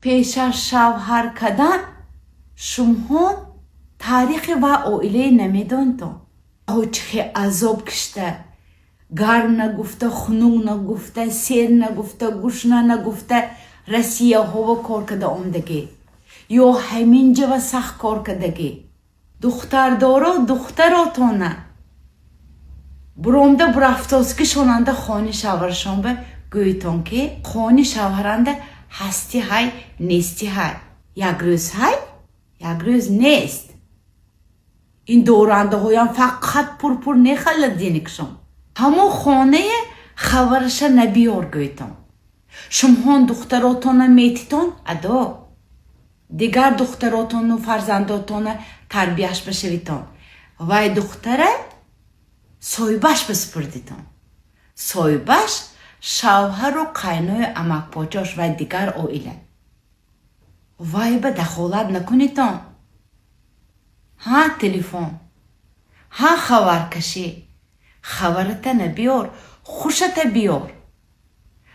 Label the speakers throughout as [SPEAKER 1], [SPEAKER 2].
[SPEAKER 1] پیش از شوهر کردن شما تاریخ و اویله نمیدون تو. او چه عذاب کشته، گرم نگفته، خنوق نگفته، سیر نگفته، گوشنا نگفته، رسیه هوا کار کده آمدگی یا همین جا سخت کار کدگی. دختر دارا دختراتونه برامده برفتاز که شوننده خانه شوهرشان به گویتون که خانه شوهرنده هستی های نیستی های، یک روز های یک روز نیست. این دورانده هایم فقط پر نخلد دینکشون همو خانه خبرش نبیار گویتون. شما دختراتون میتیتون ادا دیگر دختراتون و فرزنداتون تربیهش بشویتون. وای دختره سایبش بسپردیتون. سایبش شوهر و قینوی امک پاچاش و دیگر اویله. وای به دخالت نکنیتون. ها تلفن، ها خبر کشی، خبرت نبیار، خوشت بیار.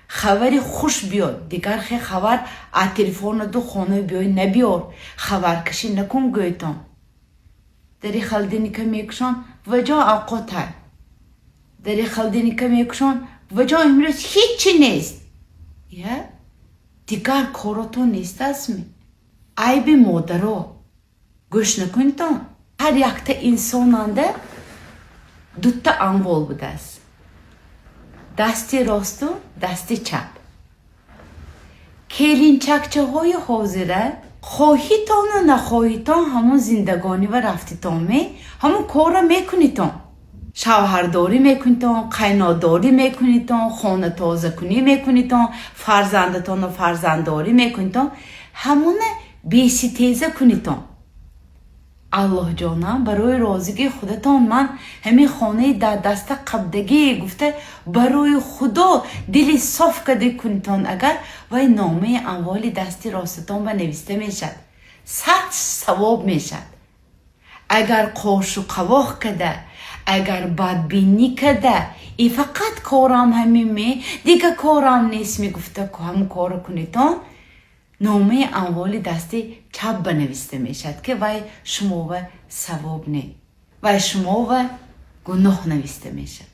[SPEAKER 1] خبری خوش بیاد دیگر خبر از تلفن دو خانه بیای نبیار. خبر کشی نکن گویتون. داری خلدینی که میکشن وجا اوقات های. داری خلدینی که میکشن وجا امروز هیچی نیست. یا دیگر کاراتون نیست اسمی. عیب مادرو گوش نکنیتون. هر یک تا انساننده دوتا انوال بوده است. دستی راست و دستی چپ. کلینچکچه های حاضره خواهیتان و نخواهیتان همون زندگانی و رفتیتان همون کار را میکنیتان. شوهرداری میکنیتان، قیناداری میکنیتان، خانه تازه کنی میکنیتان، فرزندتان و فرزندداری میکنیتان، همون بیسی تیزه کنیتان. الله جانم برای رازگی خودتان من همین خانه در دست قبدگی گفته برای خدا دلی صاف کده کنیتان. اگر وی نامه اموال دستی راستتان بنویسته میشد 100 ثواب میشد. اگر قاش و قواخ کده، اگر بدبینی کده، ای فقط کارم همین می دیگه کارم نیست میگفته که هم کار کنیتان، نامه اموال دستی چپ بنویسته میشد که وی شما و ثواب نه و شما و گناه نویسته میشد.